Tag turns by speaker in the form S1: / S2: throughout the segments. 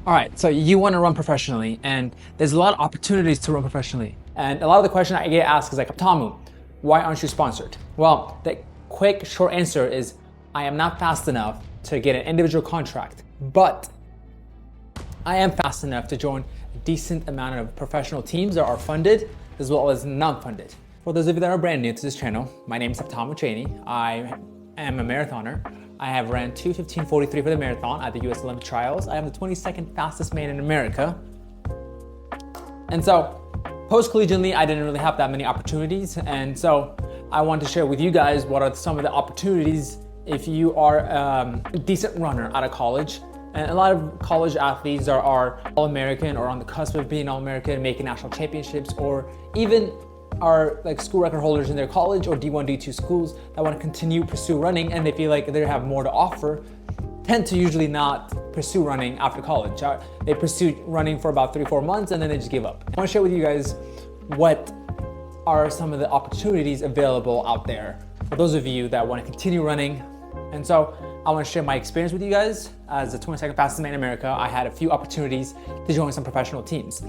S1: All right, so you want to run professionally, and there's a lot of opportunities to run professionally. And a lot of the question I get asked is like, Tamu, why aren't you sponsored? Well, the quick, short answer is I am not fast enough to get an individual contract, but I am fast enough to join a decent amount of professional teams that are funded as well as non-funded. For those of you that are brand new to this channel, my name is Tamu Cheney. I am a marathoner. I have ran 2:15:43 for the marathon at the US Olympic Trials. I am the 22nd fastest man in America. And so, post-collegiately, I didn't really have that many opportunities. And so, I want to share with you guys what are some of the opportunities if you are a decent runner out of college. And a lot of college athletes are All-American or on the cusp of being All-American, making national championships, or even are like school record holders in their college or D1, D2 schools that want to continue pursue running, and they feel like they have more to offer, tend to usually not pursue running after college. They pursue running for about 3-4 months and then they just give up. I want to share with you guys what are some of the opportunities available out there for those of you that want to continue running. And so I want to share my experience with you guys. As the 22nd fastest man in America, I had a few opportunities to join some professional teams.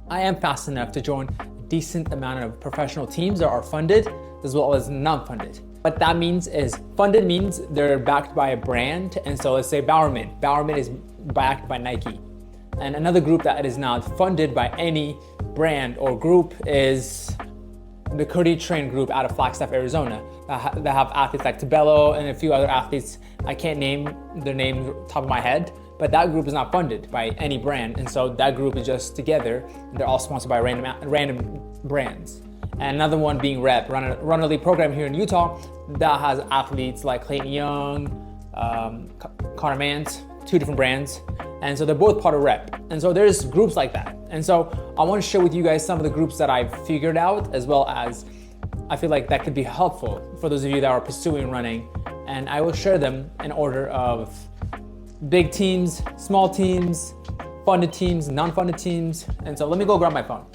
S1: I am fast enough to join decent amount of professional teams that are funded as well as non-funded. What that means is funded means they're backed by a brand. And so let's say Bowerman. Bowerman is backed by Nike. And another group that is not funded by any brand or group is McKirdy Trained group out of Flagstaff, Arizona, that have athletes like Tabello and a few other athletes. I can't name their names top of my head, but that group is not funded by any brand. And so that group is just together. And they're all sponsored by random brands. And another one being Rep, Runner League program here in Utah that has athletes like Clayton Young, Connor Mance, 2 different brands. And so they're both part of Rep. And so there's groups like that. And so I want to share with you guys some of the groups that I've figured out, as well as I feel like that could be helpful for those of you that are pursuing running. And I will share them in order of big teams, small teams, funded teams, non-funded teams. And so let me go grab my phone.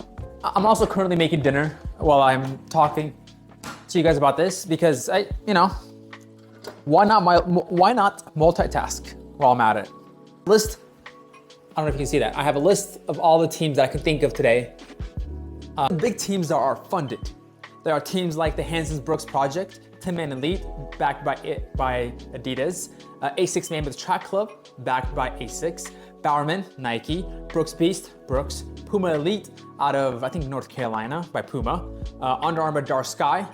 S1: I'm also currently making dinner while I'm talking to you guys about this because why not multitask while I'm at it? List, I don't know if you can see that. I have a list of all the teams that I can think of today. Big teams that are funded. There are teams like the Hansons Brooks Project, 10-man elite, backed by Adidas, Asics Mammoth Track Club, backed by Asics, Bowerman, Nike, Brooks Beast, Brooks, PUMA Elite out of, I think, North Carolina by PUMA, Under Armour Dark Sky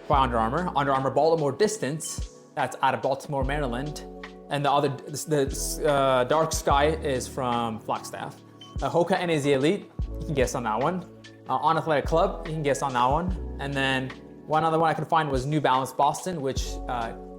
S1: by Under Armour Baltimore Distance, that's out of Baltimore, Maryland, and the Dark Sky is from Flagstaff. HOKA NAZ Elite, you can guess on that one. On Athletic Club, you can guess on that one. And then one other one I could find was Adidas Boston, which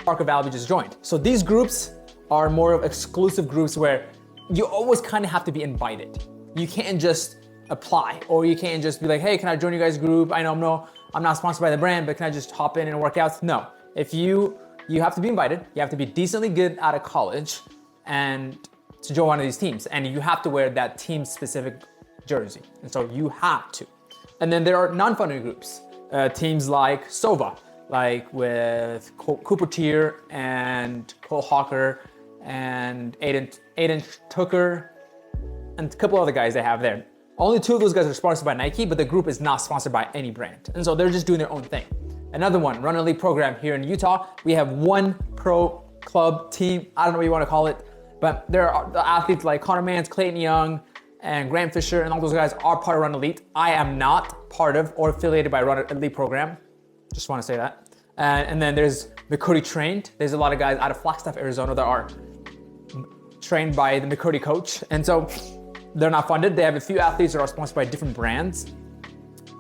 S1: Parker Valley just joined. So these groups are more of exclusive groups where you always kind of have to be invited. You can't just apply, or you can't just be like, hey, can I join you guys' group? I know I'm not sponsored by the brand, but can I just hop in and work out? No, if you have to be invited, you have to be decently good out of college and to join one of these teams. And you have to wear that team specific jersey. And so you have to. And then there are non-funded groups, teams like SOVA, like with Cooper Tier and Cole Hawker and Aiden Tucker and a couple other guys they have there. Only 2 of those guys are sponsored by Nike, but the group is not sponsored by any brand. And so they're just doing their own thing. Another one, Runner League program here in Utah. We have one pro club team, I don't know what you want to call it, but there are the athletes like Connor Mance, Clayton Young, and Graham Fisher, and all those guys are part of Run Elite. I am not part of or affiliated by Run Elite program. Just want to say that. And then there's McKirdy Trained. There's a lot of guys out of Flagstaff, Arizona that are trained by the McKirdy coach. And so they're not funded. They have a few athletes that are sponsored by different brands.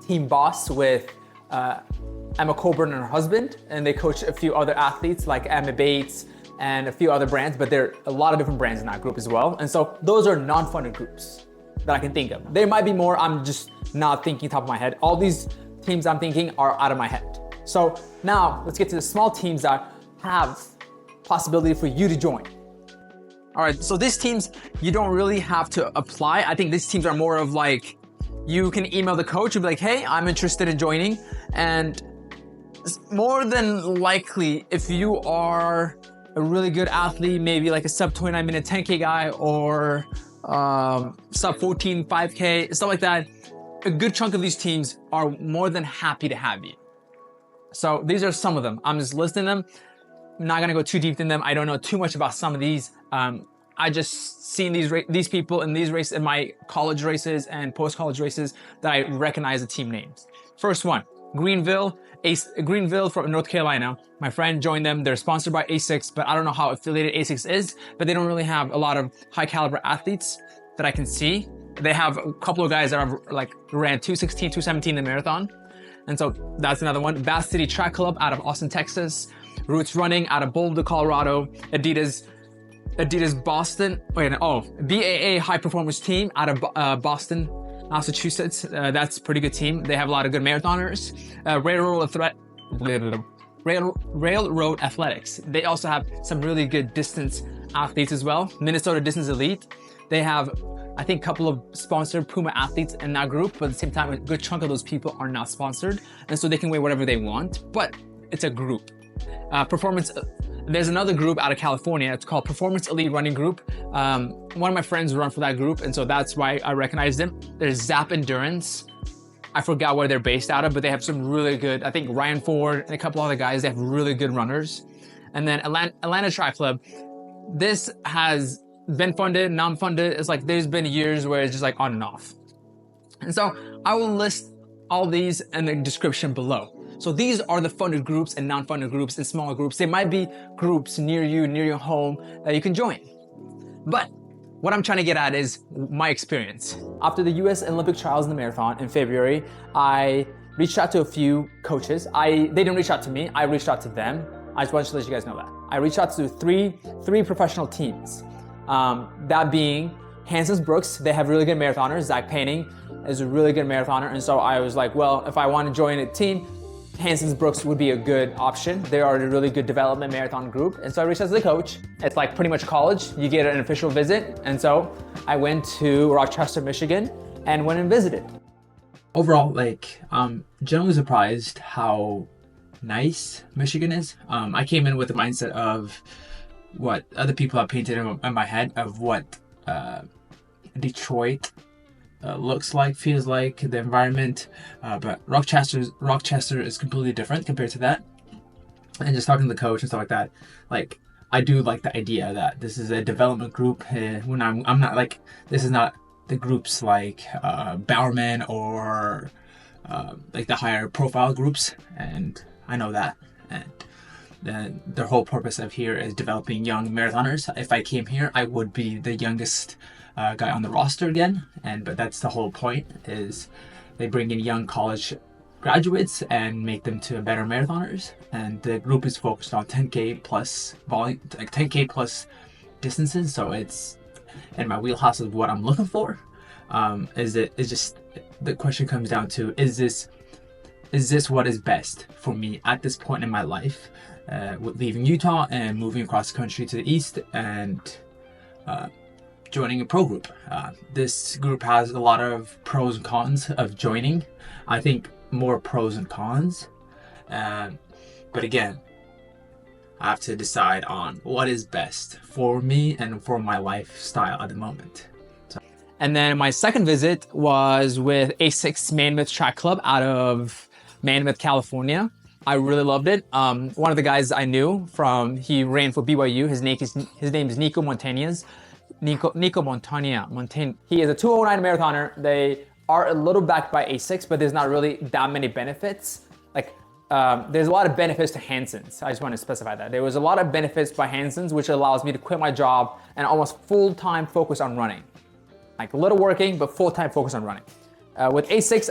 S1: Team Boss with Emma Coburn and her husband, and they coach a few other athletes like Emma Bates and a few other brands, but there are a lot of different brands in that group as well. And so those are non-funded groups that I can think of. There might be more, I'm just not thinking top of my head. All these teams I'm thinking are out of my head. So now let's get to the small teams that have possibility for you to join. All right, so these teams, you don't really have to apply. I think these teams are more of like, you can email the coach and be like, hey, I'm interested in joining. And more than likely, if you are a really good athlete, maybe like a sub 29 minute 10K guy or sub 14 5K, stuff like that, a good chunk of these teams are more than happy to have you. So these are some of them. I'm just listing them. I'm not gonna go too deep in them. I don't know too much about some of these. I just seen these people in these races, in my college races and post-college races, that I recognize the team names. First one, Greenville from North Carolina. My friend joined them. They're sponsored by Asics, but I don't know how affiliated Asics is, but they don't really have a lot of high caliber athletes that I can see. They have a couple of guys that have like ran 216, 217 in the marathon. And so that's another one. Bath City Track Club out of Austin, Texas. Roots Running out of Boulder, Colorado. Adidas Boston, BAA High Performance Team out of Boston, Massachusetts. That's a pretty good team. They have a lot of good marathoners. Railroad Athletics. They also have some really good distance athletes as well. Minnesota Distance Elite. They have, I think, a couple of sponsored PUMA athletes in that group, but at the same time, a good chunk of those people are not sponsored. And so they can weigh whatever they want, but it's a group. There's another group out of California. It's called Performance Elite Running Group. One of my friends run for that group, and so that's why I recognize them. There's Zap Endurance. I forgot where they're based out of, but they have some really good, I think Ryan Ford and a couple other guys, they have really good runners. And then Atlanta Track Club. This has been funded, non-funded. It's like there's been years where it's just like on and off. And so I will list all these in the description below. So these are the funded groups and non-funded groups and smaller groups. There might be groups near you, near your home that you can join. But what I'm trying to get at is my experience. After the US Olympic trials in the marathon in February, I reached out to a few coaches. They didn't reach out to me, I reached out to them. I just wanted to let you guys know that. I reached out to three professional teams. That being Hansons Brooks, they have really good marathoners. Zach Painting is a really good marathoner. And so I was like, well, if I want to join a team, Hansons Brooks would be a good option. They are a really good development marathon group. And so I reached out to the coach. It's like pretty much college. You get an official visit. And so I went to Rochester, Michigan and went and visited.
S2: Overall, I'm generally surprised how nice Michigan is. I came in with the mindset of what other people have painted in my head of what Detroit looks like, feels like, the environment, but Rochester is completely different compared to that. And just talking to the coach and stuff like that, like I do like the idea that this is a development group. When I'm not like, this is not the groups like Bowerman or like the higher profile groups, and I know that. And the whole purpose of here is developing young marathoners. If I came here, I would be the youngest guy on the roster again, but that's the whole point, is they bring in young college graduates and make them to better marathoners. And the group is focused on 10K plus volume, like 10K plus distances. So it's in my wheelhouse of what I'm looking for. It's just the question comes down to, is this what is best for me at this point in my life, with leaving Utah and moving across the country to the east and joining a pro group. This group has a lot of pros and cons of joining. I think more pros and cons. But again, I have to decide on what is best for me and for my lifestyle at the moment.
S1: And then my second visit was with Asics Mammoth Track Club out of Mammoth, California. I really loved it. One of the guys I knew he ran for BYU. His name is Nico Montañez. Nico Montaigne. He is a 209 marathoner. They are a little backed by Asics, but there's not really that many benefits. There's a lot of benefits to Hansons. I just want to specify that. There was a lot of benefits by Hansons, which allows me to quit my job and almost full-time focus on running. Like a little working, but full-time focus on running. With Asics,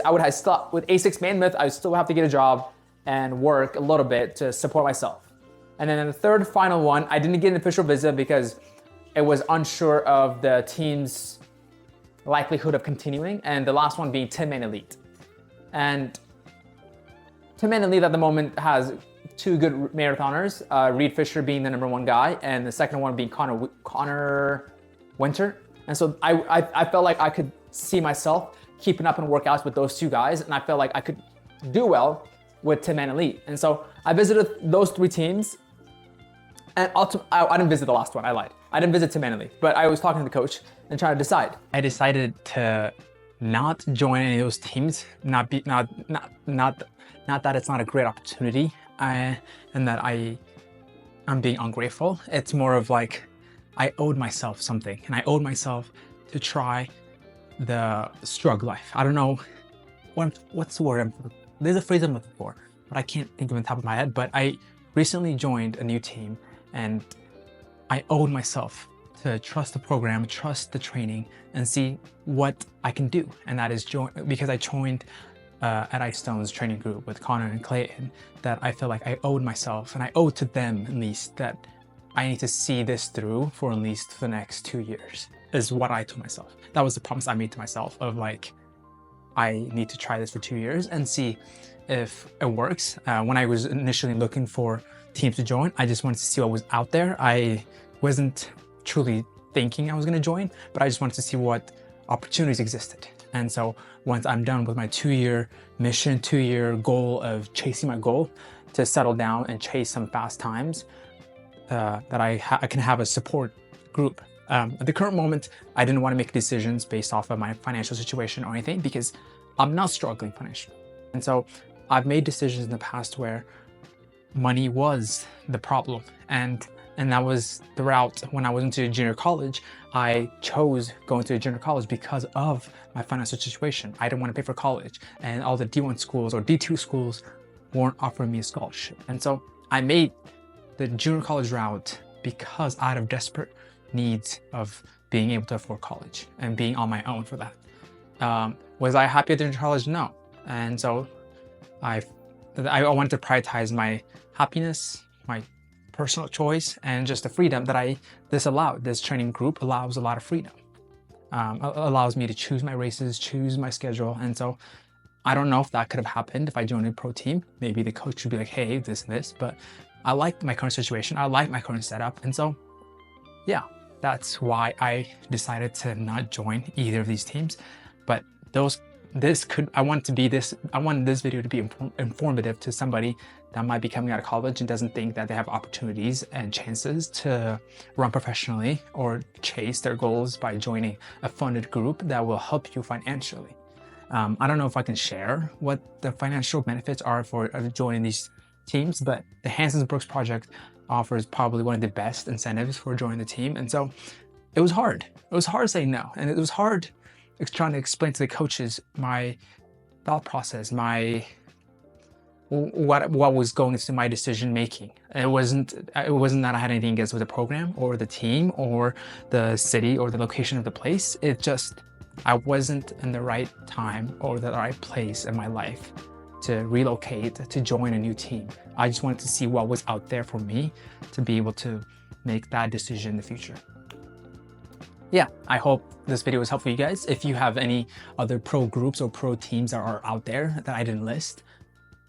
S1: with Asics Mammoth, I would still have to get a job and work a little bit to support myself. And then in the third final one, I didn't get an official visit because it was unsure of the team's likelihood of continuing, and the last one being 10-Man Elite. And 10-Man Elite at the moment has two good marathoners, Reed Fisher being the number one guy, and the second one being Connor Winter. And so I felt like I could see myself keeping up in workouts with those two guys, and I felt like I could do well with 10-Man Elite. And so I visited those three teams, And I didn't visit the last one, I lied. I didn't visit Tim Manley, but I was talking to the coach and trying to decide. I decided to not join any of those teams, not that it's not a great opportunity and that I'm being ungrateful. It's more of like, I owed myself something, and I owed myself to try the struggle life. I don't know, what's the word? There's a phrase I'm looking for, but I can't think of it on top of my head. But I recently joined a new team, and I owed myself to trust the program, trust the training, and see what I can do. And that is because I joined at Ice Stone's training group with Connor and Clayton, that I feel like I owed myself, and I owed to them at least, that I need to see this through for at least the next 2 years, is what I told myself. That was the promise I made to myself of like, I need to try this for 2 years and see if it works. When I was initially looking for teams to join, I just wanted to see what was out there. I wasn't truly thinking I was gonna join, but I just wanted to see what opportunities existed. And so once I'm done with my 2-year mission, 2-year goal of chasing my goal to settle down and chase some fast times, that I can have a support group. At the current moment, I didn't want to make decisions based off of my financial situation or anything, because I'm not struggling financially. And so I've made decisions in the past where money was the problem. And that was the route when I was into junior college. I chose going to a junior college because of my financial situation. I didn't want to pay for college, and all the D1 schools or D2 schools weren't offering me a scholarship. And so I made the junior college route because out of desperate needs of being able to afford college and being on my own for that. Was I happy at junior college? No. And so I wanted to prioritize my happiness, my personal choice, and just the freedom that this training group allows a lot of freedom. Allows me to choose my races, choose my schedule. And so I don't know if that could have happened if I joined a pro team. Maybe the coach would be like, hey, this and this, but I like my current situation. I like my current setup. And so, yeah, that's why I decided to not join either of these teams. But I want this video to be informative to somebody that might be coming out of college and doesn't think that they have opportunities and chances to run professionally or chase their goals by joining a funded group that will help you financially. I don't know if I can share what the financial benefits are for joining these teams, but the Hansons Brooks project offers probably one of the best incentives for joining the team. And so it was hard. It was hard saying no. And it was hard trying to explain to the coaches my thought process, what was going into my decision making. It wasn't that I had anything against with the program or the team or the city or the location of the place. It just, I wasn't in the right time or the right place in my life to relocate, to join a new team. I just wanted to see what was out there for me to be able to make that decision in the future. Yeah, I hope this video was helpful for you guys. If you have any other pro groups or pro teams that are out there that I didn't list,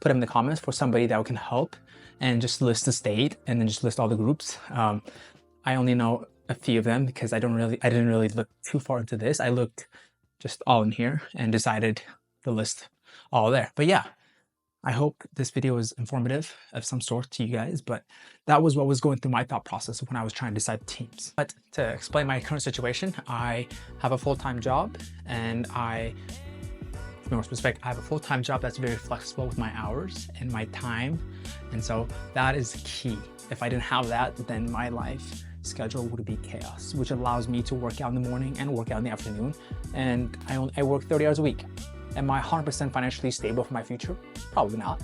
S1: put them in the comments for somebody that can help, and just list the state and then just list all the groups. I only know a few of them because I didn't really look too far into this. I looked just all in here and decided to list all there. But yeah, I hope this video was informative of some sort to you guys, but that was what was going through my thought process when I was trying to decide teams. But to explain my current situation, I have a full-time job, and to be more specific, I have a full-time job that's very flexible with my hours and my time. And so that is key. If I didn't have that, then my life schedule would be chaos, which allows me to work out in the morning and work out in the afternoon. And I work 30 hours a week. Am I 100% financially stable for my future? Probably not.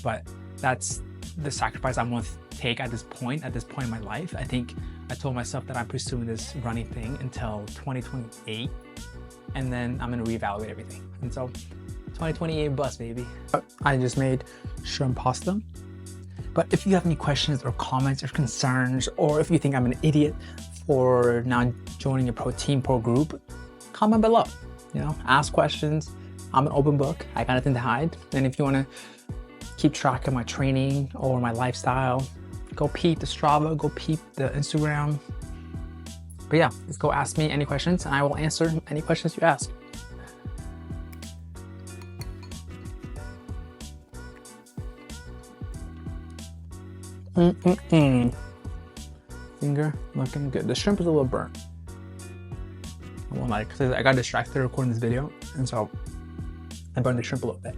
S1: But that's the sacrifice I'm going to take at this point in my life. I think I told myself that I'm pursuing this running thing until 2028, and then I'm going to reevaluate everything. And so 2028 bus, baby. I just made shrimp pasta. But if you have any questions or comments or concerns, or if you think I'm an idiot for not joining a pro team, pro group, comment below. Ask questions. I'm an open book. I got nothing to hide. And if you want to keep track of my training or my lifestyle, go peep the Strava, go peep the Instagram. But yeah, just go ask me any questions and I will answer any questions you ask. Finger looking good. The shrimp is a little burnt. I won't lie, because I got distracted recording this video, and so I burned the shrimp a little bit.